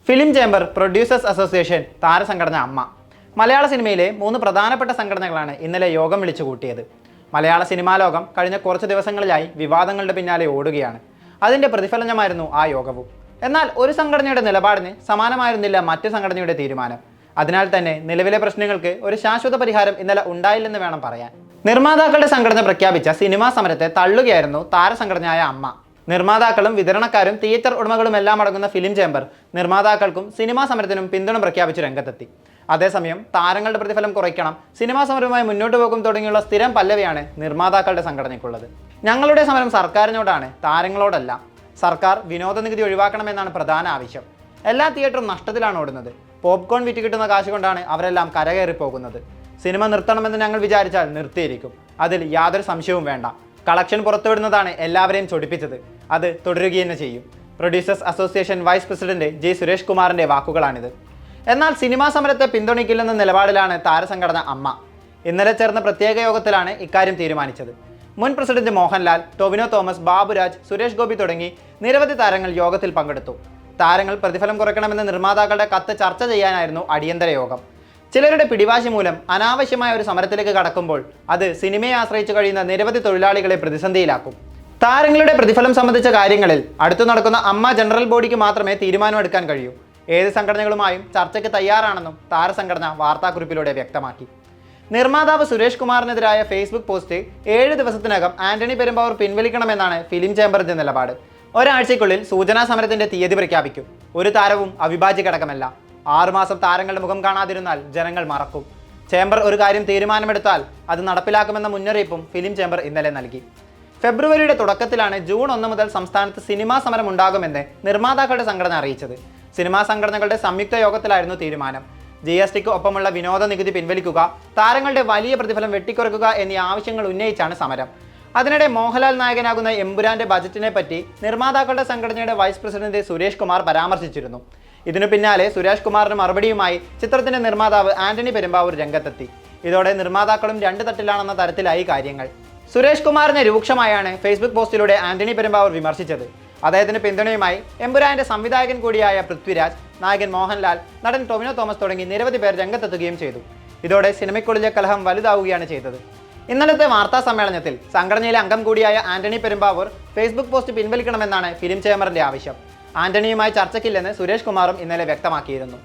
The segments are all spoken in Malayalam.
ഫിലിം ചേംബർ, പ്രൊഡ്യൂസേഴ്സ് അസോസിയേഷൻ, താരസംഘടന അമ്മ. മലയാള സിനിമയിലെ 3 പ്രധാനപ്പെട്ട സംഘടനകളാണ് ഇന്നലെ യോഗം വിളിച്ചു കൂട്ടിയത്. മലയാള സിനിമാ ലോകം കഴിഞ്ഞ കുറച്ച് ദിവസങ്ങളിലായി വിവാദങ്ങളുടെ പിന്നാലെ ഓടുകയാണ്. അതിൻ്റെ പ്രതിഫലനമായിരുന്നു ആ യോഗവും. എന്നാൽ ഒരു സംഘടനയുടെ നിലപാടിന് സമാനമായിരുന്നില്ല മറ്റ് സംഘടനയുടെ തീരുമാനം. അതിനാൽ തന്നെ നിലവിലെ പ്രശ്നങ്ങൾക്ക് ഒരു ശാശ്വത പരിഹാരം ഇന്നലെ ഉണ്ടായില്ലെന്ന് വേണം പറയാൻ. നിർമ്മാതാക്കളുടെ സംഘടന പ്രഖ്യാപിച്ച സിനിമാ സമരത്തെ തള്ളുകയായിരുന്നു താരസംഘടനയായ അമ്മ. നിർമ്മാതാക്കളും വിതരണക്കാരും തിയേറ്റർ ഉടമകളും എല്ലാം അടങ്ങുന്ന ഫിലിം ചേംബർ നിർമ്മാതാക്കൾക്കും സിനിമാ സമരത്തിനും പിന്തുണ പ്രഖ്യാപിച്ച് രംഗത്തെത്തി. അതേസമയം താരങ്ങളുടെ പ്രതിഫലം കുറയ്ക്കണം, സിനിമാ സമരവുമായി മുന്നോട്ട് പോകും തുടങ്ങിയുള്ള സ്ഥിരം പല്ലവിയാണ് നിർമ്മാതാക്കളുടെ സംഘടനയ്ക്കുള്ളത്. ഞങ്ങളുടെ സമരം സർക്കാരിനോടാണ്, താരങ്ങളോടല്ല. സർക്കാർ വിനോദ നികുതി ഒഴിവാക്കണമെന്നാണ് പ്രധാന ആവശ്യം. എല്ലാ തിയേറ്ററും നഷ്ടത്തിലാണ് ഓടുന്നത്. പോപ്കോൺ വിറ്റ് കിട്ടുന്ന കാശ് കൊണ്ടാണ് അവരെല്ലാം കരകയറി പോകുന്നത്. സിനിമ നിർത്തണമെന്ന് ഞങ്ങൾ വിചാരിച്ചാൽ നിർത്തിയിരിക്കും. അതിൽ യാതൊരു സംശയവും വേണ്ട. കളക്ഷൻ പുറത്തുവിടുന്നതാണ് എല്ലാവരെയും ചൊടിപ്പിച്ചത്. അത് തുടരുക തന്നെ ചെയ്യും. Producers association vice president G Suresh കുമാറിന്റെ വാക്കുകളാണിത്. എന്നാൽ സിനിമാ സമരത്തെ പിന്തുണയ്ക്കില്ലെന്ന നിലപാടിലാണ് താരസംഘടന അമ്മ. ഇന്നലെ ചേർന്ന പ്രത്യേക യോഗത്തിലാണ് ഇക്കാര്യം തീരുമാനിച്ചത്. മുൻ പ്രസിഡന്റ് മോഹൻലാൽ, ടൊവിനോ തോമസ്, ബാബുരാജ്, സുരേഷ് ഗോപി തുടങ്ങി നിരവധി താരങ്ങൾ യോഗത്തിൽ പങ്കെടുത്തു. താരങ്ങൾ പ്രതിഫലം കുറയ്ക്കണമെന്ന് നിർമ്മാതാക്കളുടെ കത്ത് ചർച്ച ചെയ്യാനായിരുന്നു അടിയന്തര യോഗം. ചിലരുടെ പിടിവാശി മൂലം അനാവശ്യമായ ഒരു സമരത്തിലേക്ക് കടക്കുമ്പോൾ അത് സിനിമയെ ആശ്രയിച്ചു കഴിയുന്ന നിരവധി തൊഴിലാളികളെ പ്രതിസന്ധിയിലാക്കും. താരങ്ങളുടെ പ്രതിഫലം സംബന്ധിച്ച കാര്യങ്ങളിൽ അടുത്തു നടക്കുന്ന അമ്മ ജനറൽ ബോഡിക്ക് മാത്രമേ തീരുമാനമെടുക്കാൻ കഴിയൂ. ഏത് സംഘടനകളുമായും ചർച്ചയ്ക്ക് തയ്യാറാണെന്നും താരസംഘടന വാർത്താക്കുറിപ്പിലൂടെ വ്യക്തമാക്കി. നിർമ്മാതാവ് സുരേഷ് കുമാറിനെതിരായ ഫേസ്ബുക്ക് പോസ്റ്റ് 7 ദിവസത്തിനകം ആന്റണി പെരുമ്പാവൂർ പിൻവലിക്കണമെന്നാണ് ഫിലിം ചേംബറിന്റെ നിലപാട്. ഒരാഴ്ചയ്ക്കുള്ളിൽ സൂചനാ സമരത്തിന്റെ തീയതി പ്രഖ്യാപിക്കും. ഒരു താരവും അവിഭാജ്യ ഘടകമല്ല. 6 മാസം താരങ്ങളുടെ മുഖം കാണാതിരുന്നാൽ ജനങ്ങൾ മറക്കും. ചേംബർ ഒരു കാര്യം തീരുമാനമെടുത്താൽ അത് നടപ്പിലാക്കുമെന്ന മുന്നറിയിപ്പും ഫിലിം ചേംബർ ഇന്നലെ നൽകി. ഫെബ്രുവരിയുടെ തുടക്കത്തിലാണ് ജൂൺ 1 മുതൽ സംസ്ഥാനത്ത് സിനിമാ സമരം ഉണ്ടാകുമെന്ന് നിർമ്മാതാക്കളുടെ സംഘടന അറിയിച്ചത്. സിനിമാ സംഘടനകളുടെ സംയുക്ത യോഗത്തിലായിരുന്നു തീരുമാനം. GSTക്ക് ഒപ്പമുള്ള വിനോദ നികുതി പിൻവലിക്കുക, താരങ്ങളുടെ വലിയ പ്രതിഫലം വെട്ടിക്കുറയ്ക്കുക എന്നീ ആവശ്യങ്ങൾ ഉന്നയിച്ചാണ് സമരം. അതിനിടെ മോഹൻലാൽ നായകനാകുന്ന എമ്പുരാന്റെ ബജറ്റിനെ പറ്റി നിർമ്മാതാക്കളുടെ സംഘടനയുടെ വൈസ് പ്രസിഡന്റ് സുരേഷ് കുമാർ പരാമർശിച്ചിരുന്നു. ഇതിനു പിന്നാലെ സുരേഷ് കുമാറിന് മറുപടിയുമായി ചിത്രത്തിന്റെ നിർമ്മാതാവ് ആന്റണി പെരുമ്പാവൂർ രംഗത്തെത്തി. ഇതോടെ നിർമ്മാതാക്കളും 2 തട്ടിലാണെന്ന തരത്തിലായി കാര്യങ്ങൾ. സുരേഷ് കുമാറിനെ രൂക്ഷമായാണ് ഫേസ്ബുക്ക് പോസ്റ്റിലൂടെ ആന്റണി പെരുമ്പാവൂർ വിമർശിച്ചത്. അദ്ദേഹത്തിന് പിന്തുണയുമായി എമ്പുരാന്റെ സംവിധായകൻ കൂടിയായ പൃഥ്വിരാജ്, നായകൻ മോഹൻലാൽ, നടൻ ടൊവിനോ തോമസ് തുടങ്ങി നിരവധി പേർ രംഗത്തെത്തുകയും ചെയ്തു. ഇതോടെ സിനിമയ്ക്കുള്ളിലെ കലഹം വലുതാവുകയാണ് ചെയ്തത്. ഇന്നലത്തെ വാർത്താ സമ്മേളനത്തിൽ സംഘടനയിലെ അംഗം കൂടിയായ ആന്റണി പെരുമ്പാവൂർ ഫേസ്ബുക്ക് പോസ്റ്റ് പിൻവലിക്കണമെന്നാണ് ഫിലിം ചേംബറിന്റെ ആവശ്യം. ആന്റണിയുമായി ചർച്ചയ്ക്കില്ലെന്ന് സുരേഷ് കുമാറും ഇന്നലെ വ്യക്തമാക്കിയിരുന്നു.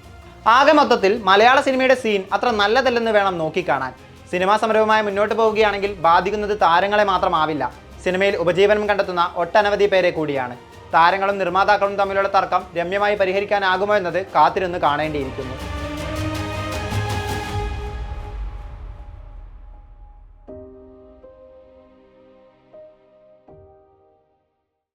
ആകെ മൊത്തത്തിൽ മലയാള സിനിമയുടെ സീൻ അത്ര നല്ലതല്ലെന്ന് വേണം നോക്കിക്കാണാൻ. സിനിമാ സമരവുമായി മുന്നോട്ട് പോവുകയാണെങ്കിൽ ബാധിക്കുന്നത് താരങ്ങളെ മാത്രമാവില്ല, സിനിമയിൽ ഉപജീവനം കണ്ടെത്തുന്ന ഒട്ടനവധി പേരെ കൂടിയാണ്. താരങ്ങളും നിർമ്മാതാക്കളും തമ്മിലുള്ള തർക്കം രമ്യമായി പരിഹരിക്കാനാകുമോ എന്നത് കാത്തിരുന്ന് കാണേണ്ടിയിരിക്കുന്നു.